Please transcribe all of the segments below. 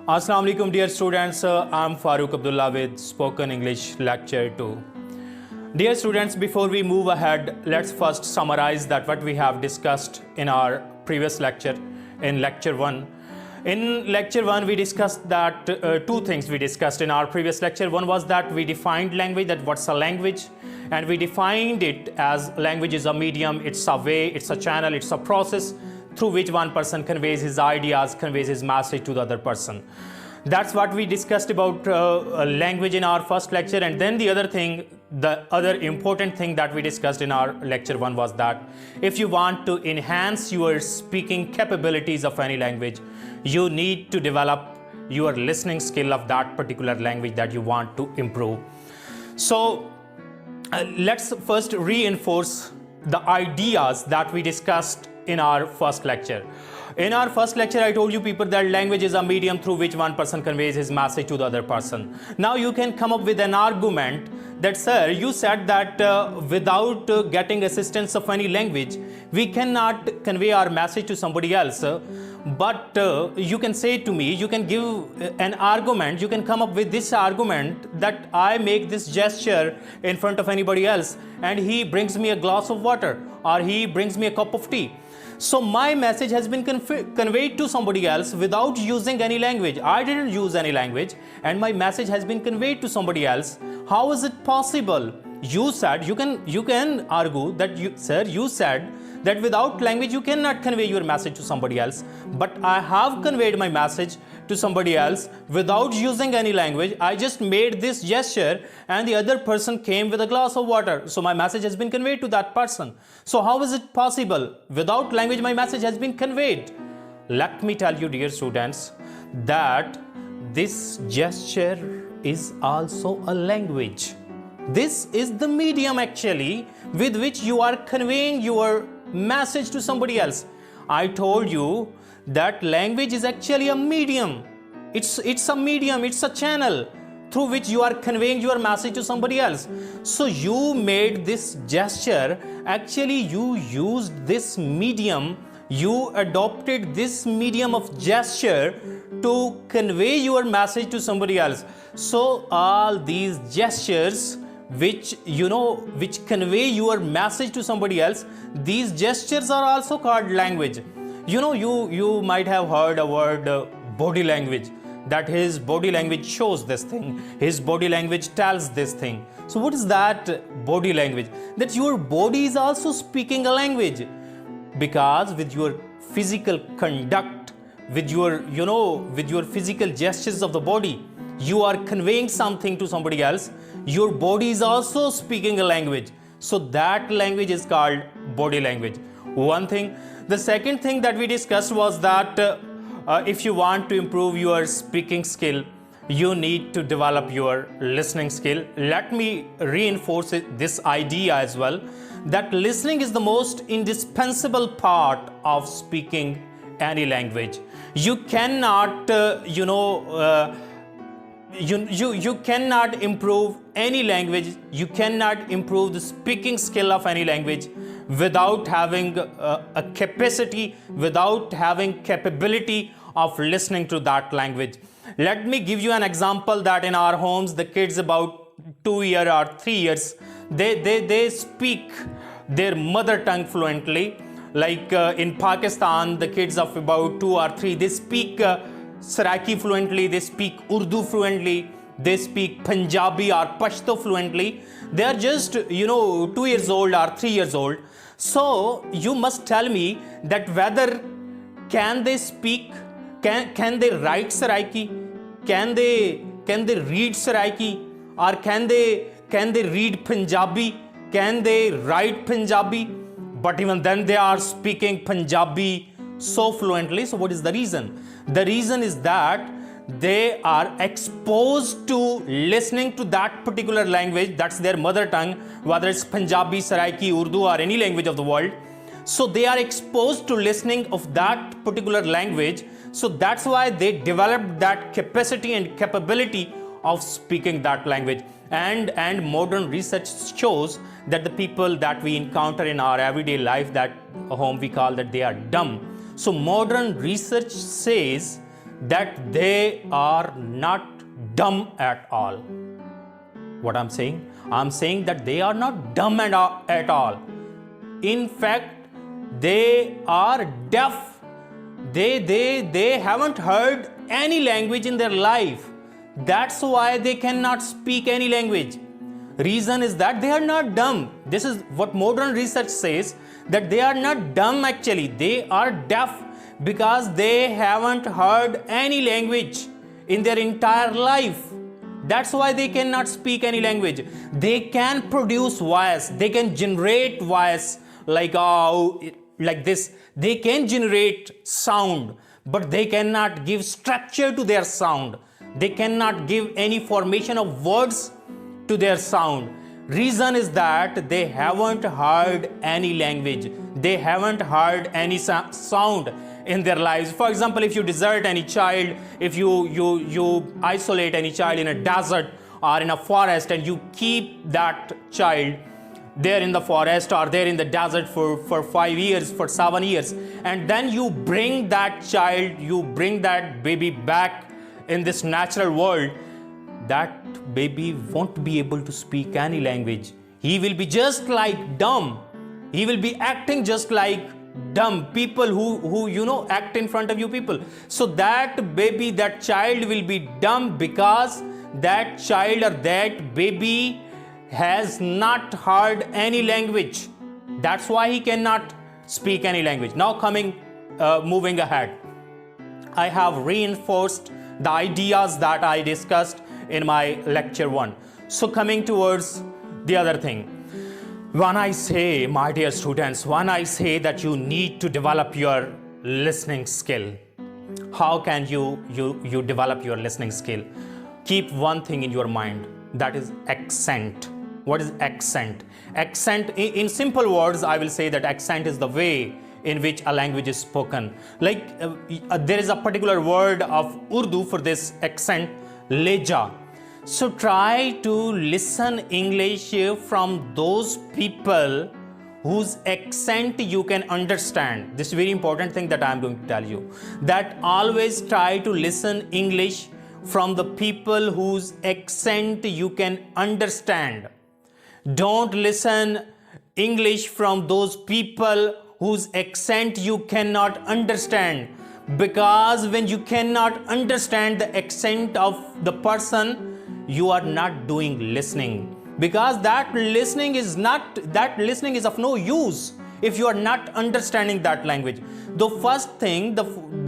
Assalamu alaikum dear students, I'm FarooqAbdullah with Spoken English Lecture 2. Dear students, before we move ahead, let's first summarize that what we have discussed in our previous lecture, in Lecture 1. In Lecture 1, we discussed that two things we discussed in our previous lecture. One was that we defined language, that what's a language, and we defined it as language is a medium, it's a way, it's a channel, it's a process through which one person conveys his ideas, conveys his message to the other person. That's what we discussed about language in our first lecture. And then the other important thing that we discussed in our lecture 1 was that if you want to enhance your speaking capabilities of any language, you need to develop your listening skill of that particular language that you want to improve. So let's first reinforce the ideas that we discussed in our first lecture. In our first lecture, I told you people that language is a medium through which one person conveys his message to the other person. Now you can come up with an argument that, sir, you said that without getting assistance of any language, we cannot convey our message to somebody else. But you can say to me, you can give an argument, you can come up with this argument that I make this gesture in front of anybody else and he brings me a glass of water or he brings me a cup of tea. So my message has been conveyed to somebody else without using any language. I didn't use any language and my message has been conveyed to somebody else. How is it possible? You said, you can argue that, you said that without language you cannot convey your message to somebody else. But I have conveyed my message to somebody else without using any language. I just made this gesture and the other person came with a glass of water. So my message has been conveyed to that person. So how is it possible? Without language my message has been conveyed. Let me tell you, dear students, that this gesture is also a language. This is the medium actually with which you are conveying your message to somebody else. I told you that language is actually a medium. It's a medium, it's a channel through which you are conveying your message to somebody else. So you made this gesture, actually you used this medium, you adopted this medium of gesture to convey your message to somebody else. So all these gestures which convey your message to somebody else, these gestures are also called language. You might have heard a word body language, that his body language shows this thing, his body language tells this thing. So what is that body language? That your body is also speaking a language, because with your physical conduct, with your physical gestures of the body, you are conveying something to somebody else. Your body is also speaking a language. So that language is called body language. One thing. The second thing that we discussed was that if you want to improve your speaking skill, you need to develop your listening skill. Let me reinforce this idea as well, that listening is the most indispensable part of speaking any language. You cannot, you cannot improve any language, you cannot improve the speaking skill of any language without having a capacity, without having capability of listening to that language. Let me give you an example that in our homes, the kids about 2 years or 3 years, they speak their mother tongue fluently. Like in Pakistan, the kids of about 2 or 3, they speak Saraiki fluently, they speak Urdu fluently, they speak Punjabi or Pashto fluently. They are just 2 years old or 3 years old. So you must tell me that whether can they speak, can they write Saraiki, can they read Saraiki, or can they read Punjabi, can they write Punjabi? But even then they are speaking Punjabi so fluently. So what is the reason? The reason is that they are exposed to listening to that particular language, that's their mother tongue, whether it's Punjabi, Saraiki, Urdu or any language of the world. So they are exposed to listening of that particular language. So that's why they developed that capacity and capability of speaking that language. And modern research shows that the people that we encounter in our everyday life, that whom we call that they are dumb. So modern research says that they are not dumb at all. What I'm saying? I'm saying that they are not dumb at all. In fact, they are deaf. They haven't heard any language in their life. That's why they cannot speak any language. Reason is that they are not dumb. This is what modern research says, that they are not dumb actually. They are deaf because they haven't heard any language in their entire life. That's why they cannot speak any language. They can produce voice. They can generate voice like this. They can generate sound, but they cannot give structure to their sound. They cannot give any formation of words to their sound. Reason is that they haven't heard any language. They haven't heard any sound in their lives. For example, if you desert any child, if you isolate any child in a desert or in a forest, and you keep that child there in the forest or there in the desert for 5 years, for 7 years, and then you bring that child, you bring that baby back in this natural world, that baby won't be able to speak any language. He will be just like dumb. He will be acting just like dumb people who act in front of you people. So that baby, that child will be dumb because that child or that baby has not heard any language. That's why he cannot speak any language. Now moving ahead, I have reinforced the ideas that I discussed in my lecture 1. So coming towards the other thing, when I say, my dear students, when I say that you need to develop your listening skill, how can you develop your listening skill? Keep one thing in your mind, that is accent. What is accent? Accent, in simple words, I will say that accent is the way in which a language is spoken. Like there is a particular word of Urdu for this accent, leja. So try to listen English from those people whose accent you can understand. This is a very important thing that I am going to tell you. That always try to listen English from the people whose accent you can understand. Don't listen English from those people whose accent you cannot understand. Because when you cannot understand the accent of the person, you are not doing listening. Because that listening is of no use if you are not understanding that language. The first thing, the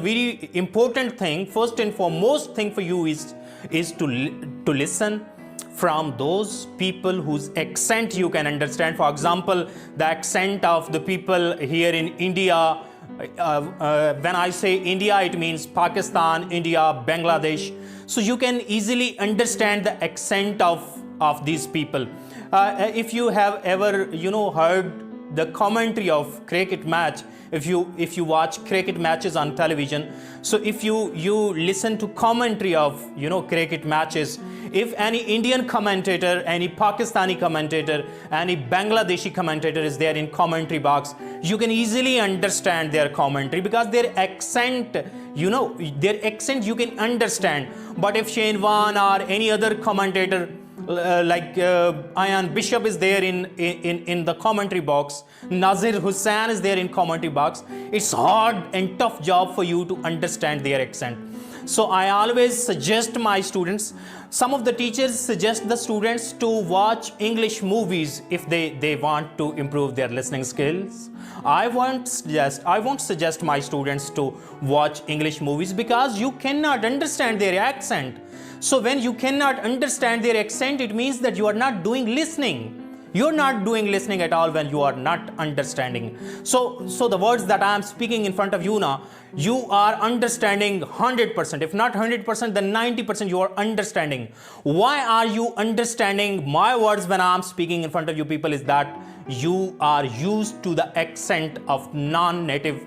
very important thing, first and foremost thing for you is to listen from those people whose accent you can understand. For example, the accent of the people here in India. When I say India, it means Pakistan, India, Bangladesh. So you can easily understand the accent of these people. If you have ever heard the commentary of cricket match, if you watch cricket matches on television, so if you listen to commentary of cricket matches, if any Indian commentator, any Pakistani commentator, any Bangladeshi commentator is there in commentary box, you can easily understand their commentary because their accent, their accent you can understand. But if Shane Warne or any other commentator like Ayan Bishop is there in the commentary box, Nazir Hussain is there in commentary box, it's hard and tough job for you to understand their accent. So I always suggest my students, some of the teachers suggest the students to watch English movies if they want to improve their listening skills. I won't suggest my students to watch English movies because you cannot understand their accent. So when you cannot understand their accent, it means that you are not doing listening. You're not doing listening at all when you are not understanding. So the words that I am speaking in front of you now, you are understanding 100%. If not 100%, then 90% you are understanding. Why are you understanding my words when I am speaking in front of you people is that you are used to the accent of non-native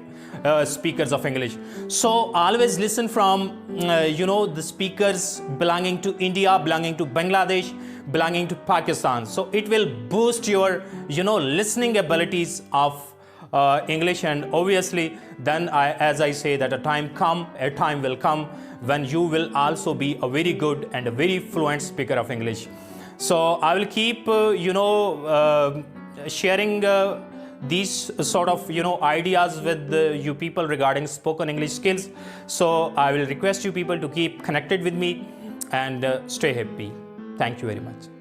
speakers of English. So always listen from the speakers belonging to India, belonging to Bangladesh, belonging to Pakistan. So it will boost your listening abilities of English, and obviously then as I say that a time will come when you will also be a very good and a very fluent speaker of English. So I will keep sharing these sort of ideas with you people regarding spoken English skills. So I will request you people to keep connected with me and stay happy. Thank you very much.